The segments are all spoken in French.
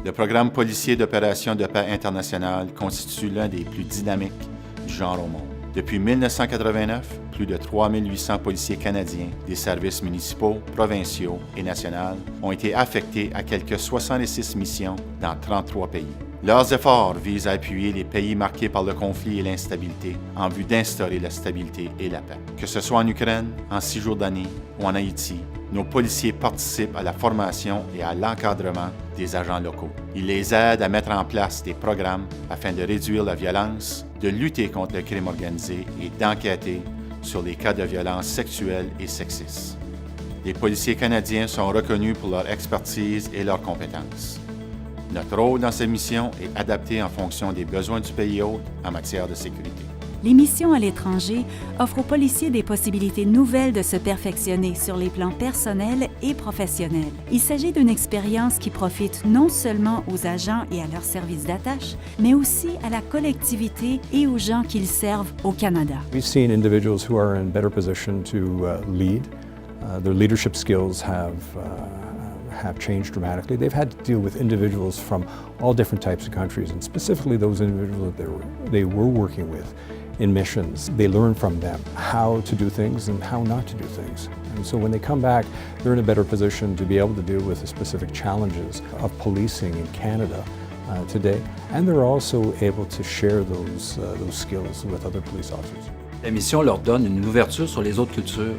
Le programme policier d'opération de paix internationale constitue l'un des plus dynamiques du genre au monde. Depuis 1989, plus de 3800 policiers canadiens des services municipaux, provinciaux et nationaux ont été affectés à quelques 66 missions dans 33 pays. Leurs efforts visent à appuyer les pays marqués par le conflit et l'instabilité en vue d'instaurer la stabilité et la paix. Que ce soit en Ukraine, en Cisjordanie ou en Haïti, nos policiers participent à la formation et à l'encadrement des agents locaux. Ils les aident à mettre en place des programmes afin de réduire la violence, de lutter contre le crime organisé et d'enquêter sur les cas de violence sexuelle et sexiste. Les policiers canadiens sont reconnus pour leur expertise et leurs compétences. Notre rôle dans ces missions est adapté en fonction des besoins du pays hôte en matière de sécurité. Les missions à l'étranger offrent aux policiers des possibilités nouvelles de se perfectionner sur les plans personnels et professionnels. Il s'agit d'une expérience qui profite non seulement aux agents et à leurs services d'attache, mais aussi à la collectivité et aux gens qu'ils servent au Canada. We've seen individuals who are in better position to lead. Their leadership skills have changed dramatically. They've had to deal with individuals from all different types of countries, and specifically those individuals that they were working with in missions. They learn from them how to do things and how not to do things. And so when they come back, they're in a better position to be able to deal with the specific challenges of policing in Canada today, and they're also able to share those skills with other police officers. La mission leur donne une ouverture sur les autres cultures,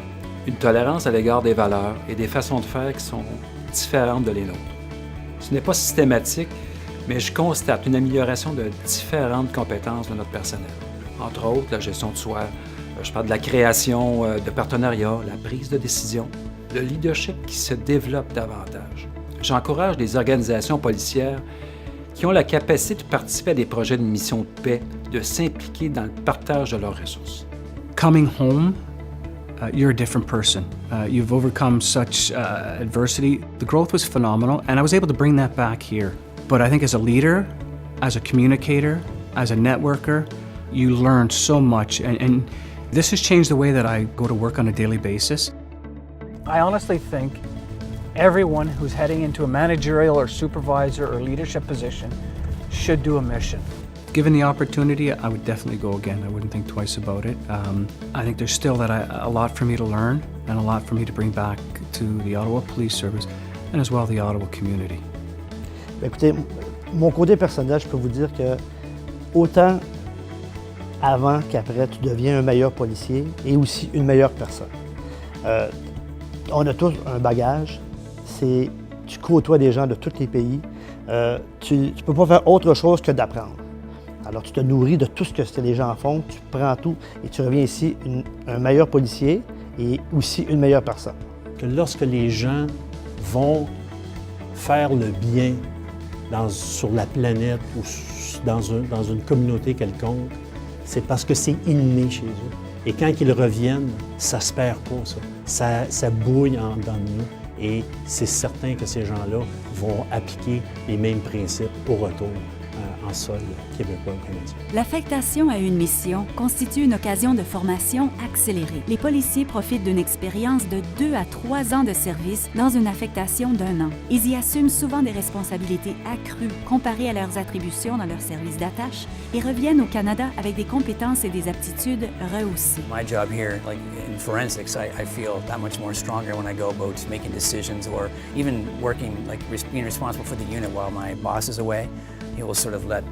une tolérance à l'égard des valeurs et des façons de faire qui sont différentes de les nôtres. Ce n'est pas systématique, mais je constate une amélioration de différentes compétences de notre personnel. Entre autres, la gestion de soi, je parle de la création de partenariats, la prise de décision, le leadership qui se développe davantage. J'encourage les organisations policières qui ont la capacité de participer à des projets de mission de paix, de s'impliquer dans le partage de leurs ressources. Coming home, you're a different person. You've overcome such adversity. The growth was phenomenal, and I was able to bring that back here. But I think as a leader, as a communicator, as a networker, you learn so much, and this has changed the way that I go to work on a daily basis. I honestly think everyone who's heading into a managerial or supervisor or leadership position should do a mission. Given the opportunity, I would definitely go again. I wouldn't think twice about it. I think there's still a lot for me to learn and a lot for me to bring back to the Ottawa Police Service and as well the Ottawa community. Écoutez, mon côté personnel, je peux vous dire que autant avant qu'après, tu deviens un meilleur policier et aussi une meilleure personne. On a tous un bagage. Tu côtoies des gens de tous les pays. Tu ne peux pas faire autre chose que d'apprendre. Alors, tu te nourris de tout ce que les gens font, tu prends tout et tu reviens ici un meilleur policier et aussi une meilleure personne. Que lorsque les gens vont faire le bien sur la planète ou dans une communauté quelconque, c'est parce que c'est inné chez eux. Et quand ils reviennent, ça se perd pas, ça. Ça bouille en dedans de nous. Et c'est certain que ces gens-là vont appliquer les mêmes principes au retour en sol québécois ou canadien. L'affectation à une mission constitue une occasion de formation accélérée. Les policiers profitent d'une expérience de 2 à 3 ans de service dans une affectation d'1 an. Ils y assument souvent des responsabilités accrues comparées à leurs attributions dans leur service d'attache et reviennent au Canada avec des compétences et des aptitudes rehaussées. My job here, like in forensics, I feel that much more stronger when I go about making decisions or even working, like being responsible for the unit while my boss is away. He will sort of let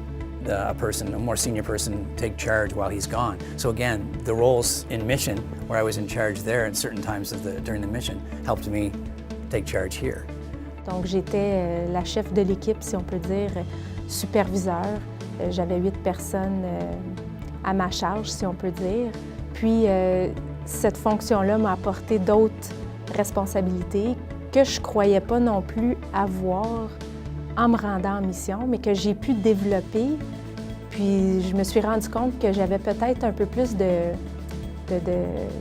a more senior person, take charge while he's gone. So again, the roles in mission, where I was in charge there at certain times during the mission, helped me take charge here. Donc j'étais la chef de l'équipe, si on peut dire, superviseur. J'avais 8 personnes à ma charge, si on peut dire. Puis cette fonction-là m'a apporté d'autres responsabilités que je ne croyais pas non plus avoir en me rendant en mission, mais que j'ai pu développer. Puis je me suis rendu compte que j'avais peut-être un peu plus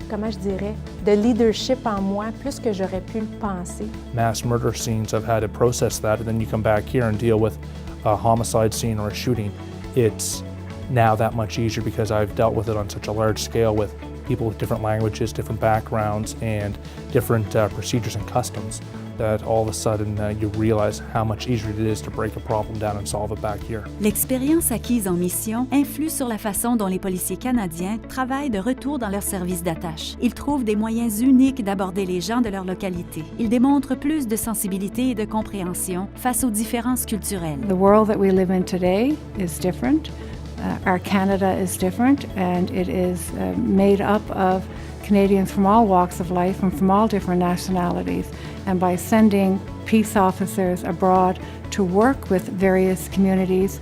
comment je dirais, de leadership en moi, plus que j'aurais pu le penser. Mass murder scenes, I've had to process that, and then you come back here and deal with a homicide scene or a shooting. It's now that much easier because I've dealt with it on such a large scale with people with different languages, different backgrounds, and different procedures and customs that all of a sudden you realize how much easier it is to break a problem down and solve it back here. L'expérience acquise en mission influe sur la façon dont les policiers canadiens travaillent de retour dans leur service d'attache. Ils trouvent des moyens uniques d'aborder les gens de leur localité. Ils démontrent plus de sensibilité et de compréhension face aux différences culturelles. The world that we live in today is different. Our Canada is different, and it is made up of Canadians from all walks of life and from all different nationalities. And by sending peace officers abroad to work with various communities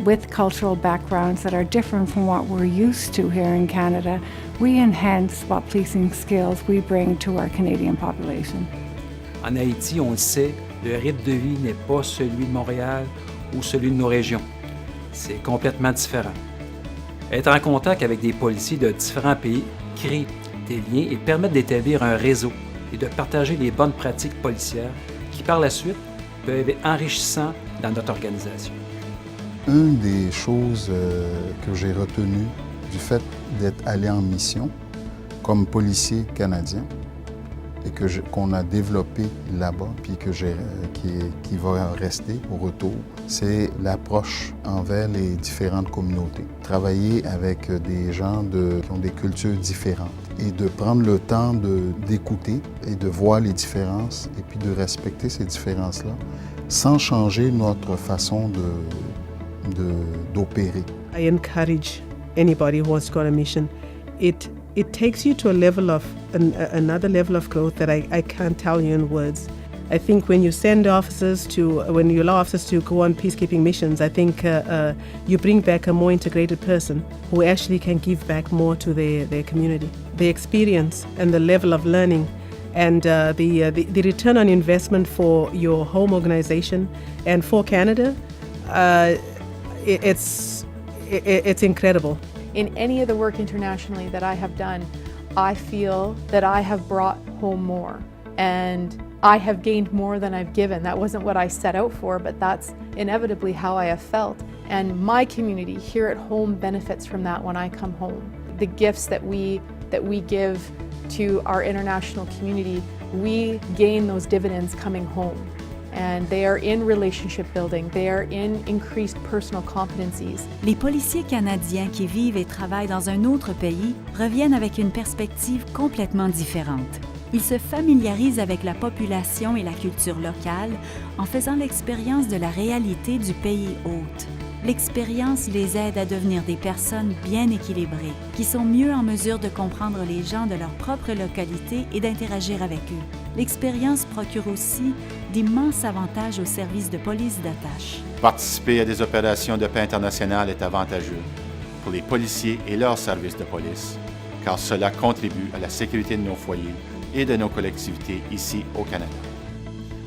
with cultural backgrounds that are different from what we're used to here in Canada, we enhance what policing skills we bring to our Canadian population. En Haïti, on le sait, le rythme de vie n'est pas celui de Montréal ou celui de nos régions. C'est complètement différent. Être en contact avec des policiers de différents pays crée des liens et permet d'établir un réseau et de partager les bonnes pratiques policières qui, par la suite, peuvent être enrichissantes dans notre organisation. Une des choses que j'ai retenues du fait d'être allé en mission comme policier canadien et qu'on a développé là-bas, puis qui va rester au retour, c'est l'approche envers les différentes communautés. Travailler avec des gens qui ont des cultures différentes et de prendre le temps d'écouter et de voir les différences et puis de respecter ces différences-là sans changer notre façon d'opérer. I encourage anybody who wants to go on a mission. It takes you to a level of another level of growth that I can't tell you in words. I think when you allow officers to go on peacekeeping missions, I think you bring back a more integrated person who actually can give back more to their community. The experience and the level of learning and the return on investment for your home organization and for Canada, it's incredible. In any of the work internationally that I have done, I feel that I have brought home more and I have gained more than I've given. That wasn't what I set out for, but that's inevitably how I have felt. And my community here at home benefits from that when I come home. The gifts that we give to our international community, we gain those dividends coming home. And they are in relationship building, they are in increased personal competencies. Les policiers canadiens qui vivent et travaillent dans un autre pays reviennent avec une perspective complètement différente. Ils se familiarisent avec la population et la culture locale en faisant l'expérience de la réalité du pays hôte. L'expérience les aide à devenir des personnes bien équilibrées, qui sont mieux en mesure de comprendre les gens de leur propre localité et d'interagir avec eux. L'expérience procure aussi d'immenses avantages au service de police d'attache. Participer à des opérations de paix internationales est avantageux pour les policiers et leurs services de police, car cela contribue à la sécurité de nos foyers et de nos collectivités ici au Canada.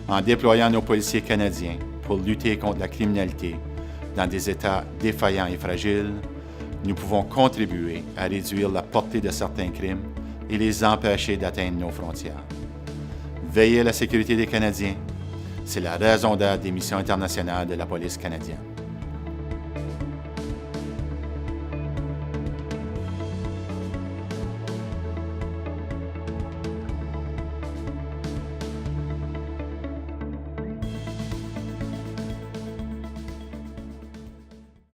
En déployant nos policiers canadiens pour lutter contre la criminalité dans des États défaillants et fragiles, nous pouvons contribuer à réduire la portée de certains crimes et les empêcher d'atteindre nos frontières. Veiller à la sécurité des Canadiens, c'est la raison d'être des missions internationales de la police canadienne.